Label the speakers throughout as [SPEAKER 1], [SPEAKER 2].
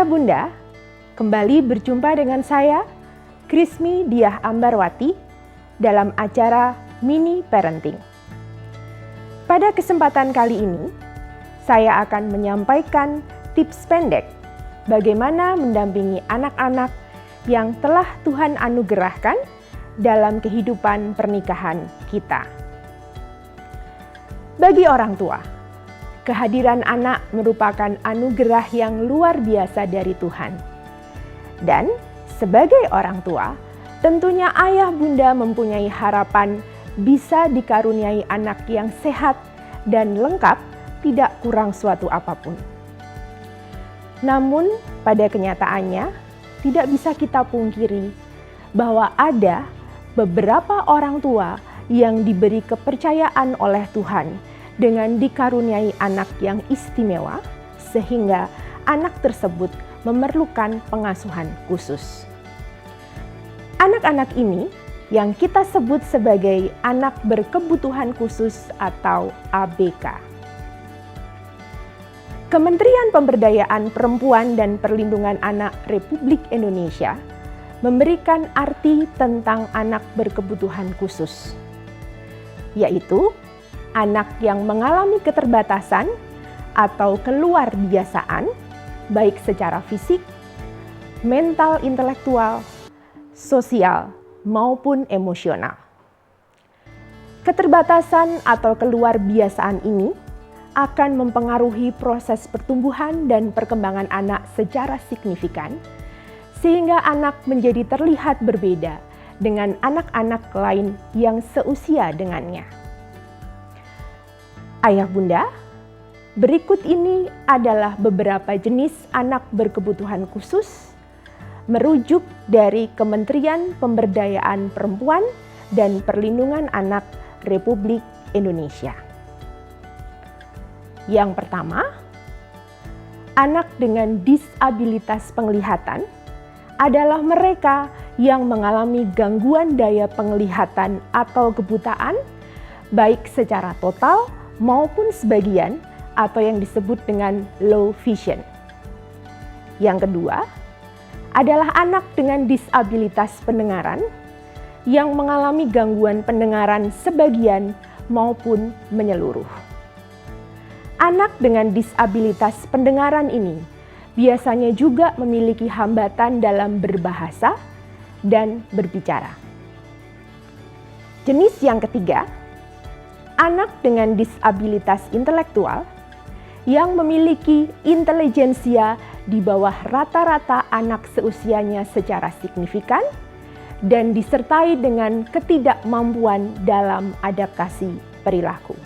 [SPEAKER 1] Ayah Bunda, kembali berjumpa dengan saya, Krismi Diah Ambarwati, dalam acara Mini Parenting. Pada kesempatan kali ini, saya akan menyampaikan tips pendek bagaimana mendampingi anak-anak yang telah Tuhan anugerahkan dalam kehidupan pernikahan kita. Bagi orang tua, kehadiran anak merupakan anugerah yang luar biasa dari Tuhan. Dan sebagai orang tua, tentunya ayah bunda mempunyai harapan bisa dikaruniai anak yang sehat dan lengkap, tidak kurang suatu apapun. Namun, pada kenyataannya, tidak bisa kita pungkiri bahwa ada beberapa orang tua yang diberi kepercayaan oleh Tuhan dengan dikaruniai anak yang istimewa, sehingga anak tersebut memerlukan pengasuhan khusus. Anak-anak ini yang kita sebut sebagai anak berkebutuhan khusus atau ABK. Kementerian Pemberdayaan Perempuan dan Perlindungan Anak Republik Indonesia memberikan arti tentang anak berkebutuhan khusus, yaitu anak yang mengalami keterbatasan atau keluar biasaan, baik secara fisik, mental, intelektual, sosial, maupun emosional. Keterbatasan atau keluar biasaan ini akan mempengaruhi proses pertumbuhan dan perkembangan anak secara signifikan, sehingga anak menjadi terlihat berbeda dengan anak-anak lain yang seusia dengannya. Ayah bunda, berikut ini adalah beberapa jenis anak berkebutuhan khusus merujuk dari Kementerian Pemberdayaan Perempuan dan Perlindungan Anak Republik Indonesia. Yang pertama, anak dengan disabilitas penglihatan adalah mereka yang mengalami gangguan daya penglihatan atau kebutaan, baik secara total maupun sebagian, atau yang disebut dengan low vision. Yang kedua, adalah anak dengan disabilitas pendengaran yang mengalami gangguan pendengaran sebagian maupun menyeluruh. Anak dengan disabilitas pendengaran ini biasanya juga memiliki hambatan dalam berbahasa dan berbicara. Jenis yang ketiga, anak dengan disabilitas intelektual yang memiliki intelijensia di bawah rata-rata anak seusianya secara signifikan dan disertai dengan ketidakmampuan dalam adaptasi perilaku.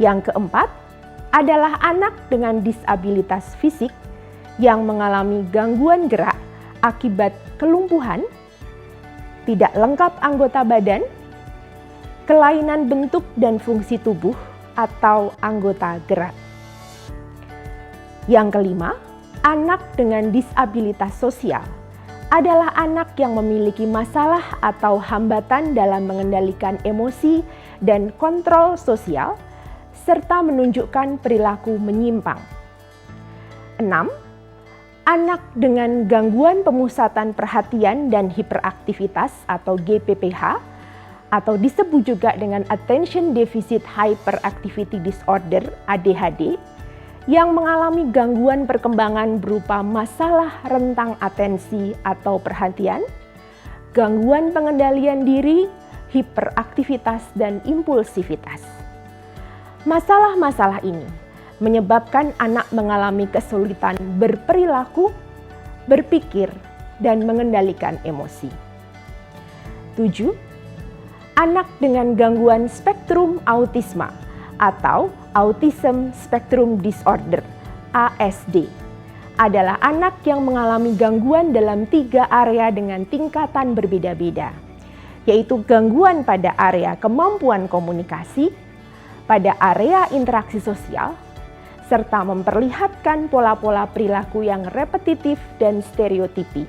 [SPEAKER 1] Yang keempat adalah anak dengan disabilitas fisik yang mengalami gangguan gerak akibat kelumpuhan, tidak lengkap anggota badan, kelainan bentuk dan fungsi tubuh atau anggota gerak. Yang kelima, anak dengan disabilitas sosial adalah anak yang memiliki masalah atau hambatan dalam mengendalikan emosi dan kontrol sosial, serta menunjukkan perilaku menyimpang. 6. Anak dengan gangguan pemusatan perhatian dan hiperaktivitas atau GPPH, atau disebut juga dengan Attention Deficit Hyperactivity Disorder (ADHD), yang mengalami gangguan perkembangan berupa masalah rentang atensi atau perhatian, gangguan pengendalian diri, hiperaktivitas, dan impulsivitas. Masalah-masalah ini menyebabkan anak mengalami kesulitan berperilaku, berpikir, dan mengendalikan emosi. 7. Anak dengan gangguan spektrum autisma atau Autism Spectrum Disorder (ASD) adalah anak yang mengalami gangguan dalam 3 area dengan tingkatan berbeda-beda, yaitu gangguan pada area kemampuan komunikasi, pada area interaksi sosial, serta memperlihatkan pola-pola perilaku yang repetitif dan stereotipi.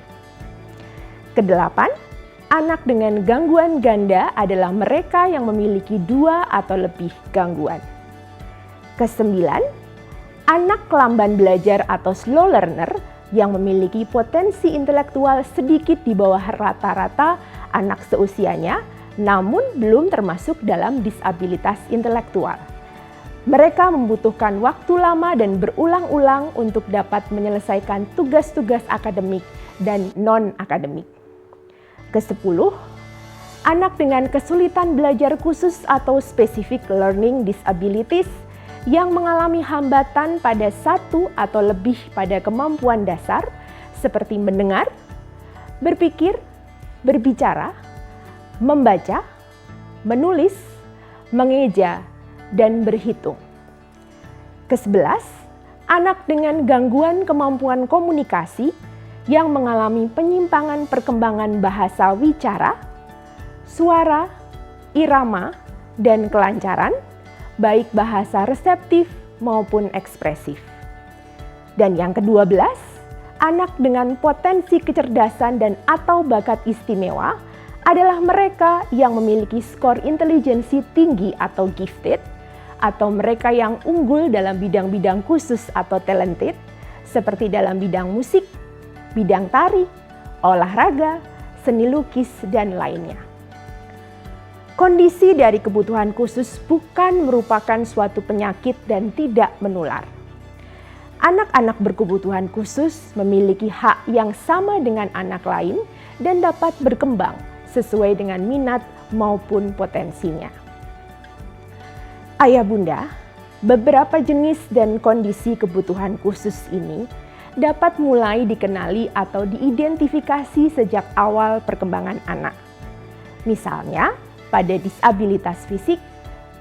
[SPEAKER 1] Kedelapan, anak dengan gangguan ganda adalah mereka yang memiliki 2 atau lebih gangguan. Kesembilan, Anak lamban belajar atau slow learner yang memiliki potensi intelektual sedikit di bawah rata-rata anak seusianya, namun belum termasuk dalam disabilitas intelektual. Mereka membutuhkan waktu lama dan berulang-ulang untuk dapat menyelesaikan tugas-tugas akademik dan non-akademik. Ke-10, anak dengan kesulitan belajar khusus atau specific learning disabilities yang mengalami hambatan pada satu atau lebih pada kemampuan dasar seperti mendengar, berpikir, berbicara, membaca, menulis, mengeja, dan berhitung. Ke-11, anak dengan gangguan kemampuan komunikasi yang mengalami penyimpangan perkembangan bahasa wicara, suara, irama, dan kelancaran, baik bahasa reseptif maupun ekspresif. Dan yang ke-12, anak dengan potensi kecerdasan dan atau bakat istimewa adalah mereka yang memiliki skor intelijensi tinggi atau gifted, atau mereka yang unggul dalam bidang-bidang khusus atau talented, seperti dalam bidang musik, bidang tari, olahraga, seni lukis, dan lainnya. Kondisi dari kebutuhan khusus bukan merupakan suatu penyakit dan tidak menular. Anak-anak berkebutuhan khusus memiliki hak yang sama dengan anak lain dan dapat berkembang sesuai dengan minat maupun potensinya. Ayah bunda, beberapa jenis dan kondisi kebutuhan khusus ini dapat mulai dikenali atau diidentifikasi sejak awal perkembangan anak. Misalnya, pada disabilitas fisik,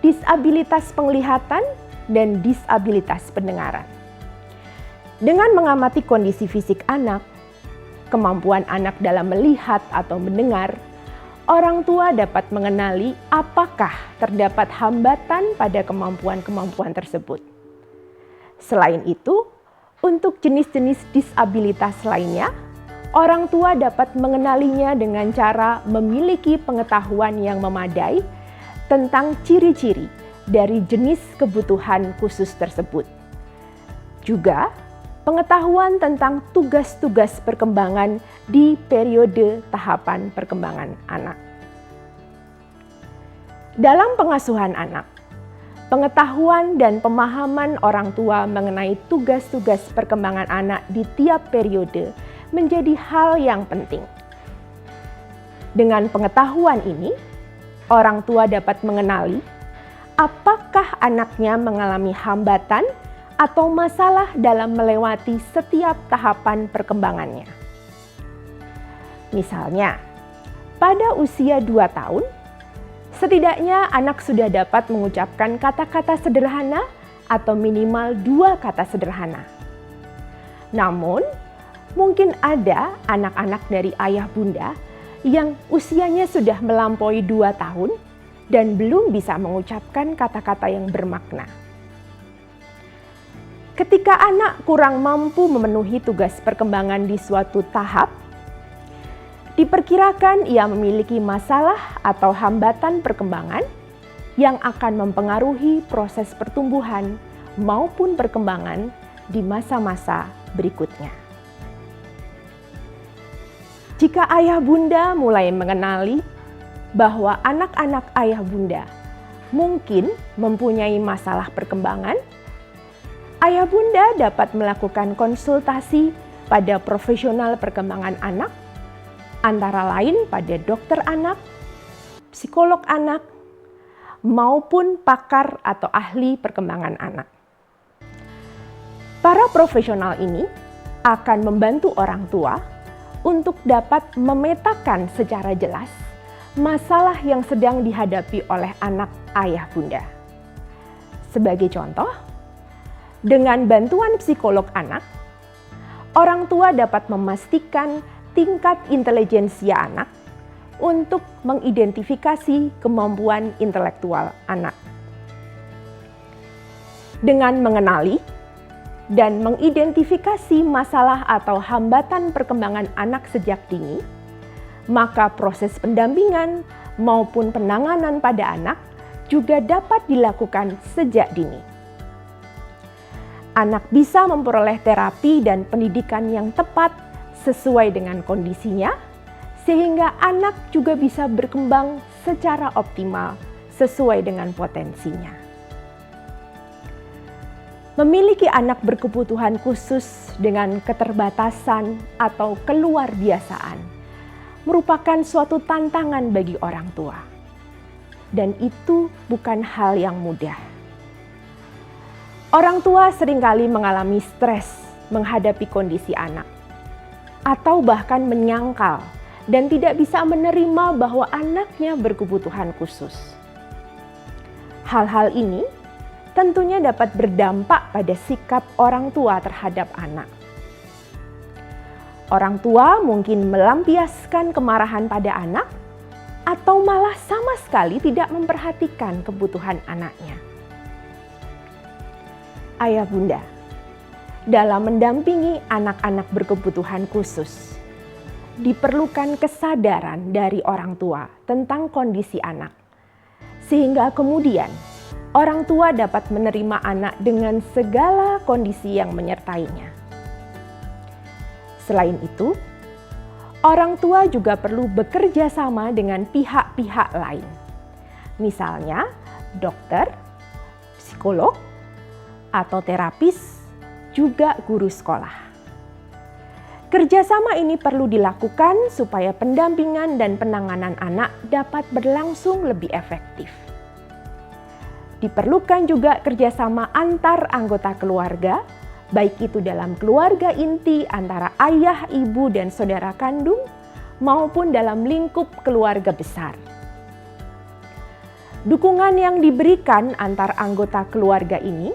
[SPEAKER 1] disabilitas penglihatan, dan disabilitas pendengaran. Dengan mengamati kondisi fisik anak, kemampuan anak dalam melihat atau mendengar, orang tua dapat mengenali apakah terdapat hambatan pada kemampuan-kemampuan tersebut. Selain itu, untuk jenis-jenis disabilitas lainnya, orang tua dapat mengenalinya dengan cara memiliki pengetahuan yang memadai tentang ciri-ciri dari jenis kebutuhan khusus tersebut. Juga, pengetahuan tentang tugas-tugas perkembangan di periode tahapan perkembangan anak. Dalam pengasuhan anak, pengetahuan dan pemahaman orang tua mengenai tugas-tugas perkembangan anak di tiap periode menjadi hal yang penting. Dengan pengetahuan ini, orang tua dapat mengenali apakah anaknya mengalami hambatan atau masalah dalam melewati setiap tahapan perkembangannya. Misalnya, pada usia 2 tahun, setidaknya anak sudah dapat mengucapkan kata-kata sederhana atau minimal 2 kata sederhana. Namun, mungkin ada anak-anak dari ayah bunda yang usianya sudah melampaui 2 tahun dan belum bisa mengucapkan kata-kata yang bermakna. Ketika anak kurang mampu memenuhi tugas perkembangan di suatu tahap, diperkirakan ia memiliki masalah atau hambatan perkembangan yang akan mempengaruhi proses pertumbuhan maupun perkembangan di masa-masa berikutnya. Jika ayah bunda mulai mengenali bahwa anak-anak ayah bunda mungkin mempunyai masalah perkembangan, ayah bunda dapat melakukan konsultasi pada profesional perkembangan anak, antara lain pada dokter anak, psikolog anak, maupun pakar atau ahli perkembangan anak. Para profesional ini akan membantu orang tua untuk dapat memetakan secara jelas masalah yang sedang dihadapi oleh anak ayah bunda. Sebagai contoh, dengan bantuan psikolog anak, orang tua dapat memastikan tingkat intelijensia anak untuk mengidentifikasi kemampuan intelektual anak. Dengan mengenali dan mengidentifikasi masalah atau hambatan perkembangan anak sejak dini, maka proses pendampingan maupun penanganan pada anak juga dapat dilakukan sejak dini. anak bisa memperoleh terapi dan pendidikan yang tepat sesuai dengan kondisinya, sehingga anak juga bisa berkembang secara optimal sesuai dengan potensinya. Memiliki anak berkebutuhan khusus dengan keterbatasan atau keluar biasaan merupakan suatu tantangan bagi orang tua. Dan itu bukan hal yang mudah. Orang tua seringkali mengalami stres menghadapi kondisi anak, atau bahkan menyangkal dan tidak bisa menerima bahwa anaknya berkebutuhan khusus. Hal-hal ini tentunya dapat berdampak pada sikap orang tua terhadap anak. Orang tua mungkin melampiaskan kemarahan pada anak atau malah sama sekali tidak memperhatikan kebutuhan anaknya. Ayah bunda, dalam mendampingi anak-anak berkebutuhan khusus, diperlukan kesadaran dari orang tua tentang kondisi anak, sehingga kemudian orang tua dapat menerima anak dengan segala kondisi yang menyertainya. Selain itu, orang tua juga perlu bekerja sama dengan pihak-pihak lain. Misalnya, dokter, psikolog, atau terapis, juga guru sekolah. Kerjasama ini perlu dilakukan supaya pendampingan dan penanganan anak dapat berlangsung lebih efektif. Diperlukan juga kerjasama antar anggota keluarga, baik itu dalam keluarga inti antara ayah, ibu, dan saudara kandung, maupun dalam lingkup keluarga besar. Dukungan yang diberikan antar anggota keluarga ini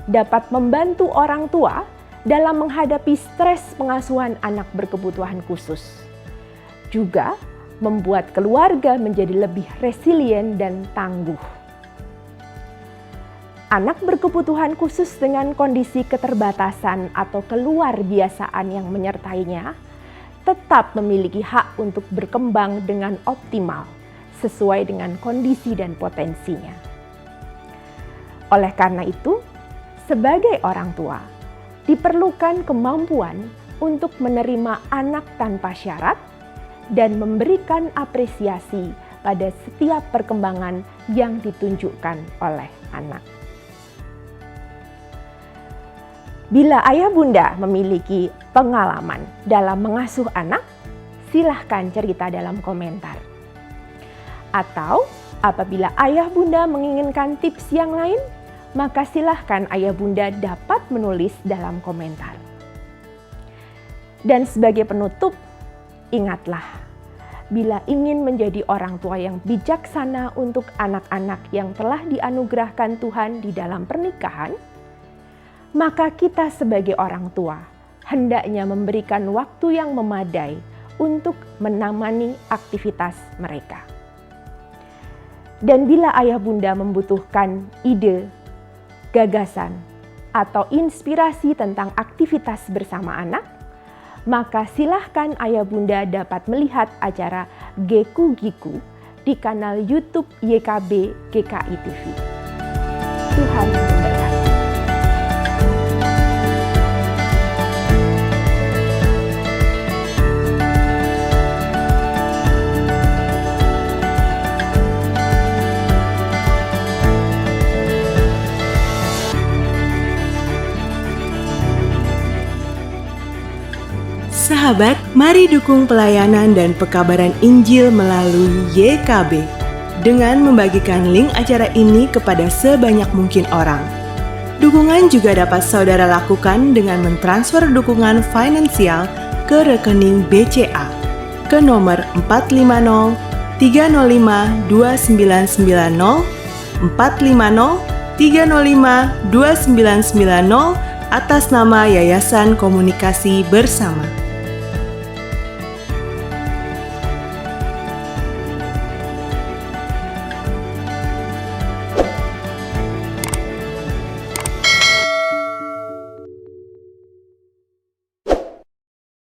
[SPEAKER 1] dapat membantu orang tua dalam menghadapi stres pengasuhan anak berkebutuhan khusus. Juga membuat keluarga menjadi lebih resilien dan tangguh. Anak berkebutuhan khusus dengan kondisi keterbatasan atau keluar biasaan yang menyertainya tetap memiliki hak untuk berkembang dengan optimal sesuai dengan kondisi dan potensinya. Oleh karena itu, sebagai orang tua, diperlukan kemampuan untuk menerima anak tanpa syarat dan memberikan apresiasi pada setiap perkembangan yang ditunjukkan oleh anak. Bila ayah bunda memiliki pengalaman dalam mengasuh anak, silahkan cerita dalam komentar. Atau apabila ayah bunda menginginkan tips yang lain, maka silahkan ayah bunda dapat menulis dalam komentar. Dan sebagai penutup, ingatlah, bila ingin menjadi orang tua yang bijaksana untuk anak-anak yang telah dianugerahkan Tuhan di dalam pernikahan, maka kita sebagai orang tua hendaknya memberikan waktu yang memadai untuk menemani aktivitas mereka. Dan bila ayah bunda membutuhkan ide, gagasan, atau inspirasi tentang aktivitas bersama anak, maka silahkan ayah bunda dapat melihat acara Geku Giku di kanal YouTube YKB GKI TV. Tuhan memberkati.
[SPEAKER 2] Sahabat, mari dukung pelayanan dan pekabaran Injil melalui YKB dengan membagikan link acara ini kepada sebanyak mungkin orang. Dukungan juga dapat saudara lakukan dengan mentransfer dukungan finansial ke rekening BCA ke nomor 450 305 2990 450 305 2990 atas nama Yayasan Komunikasi Bersama.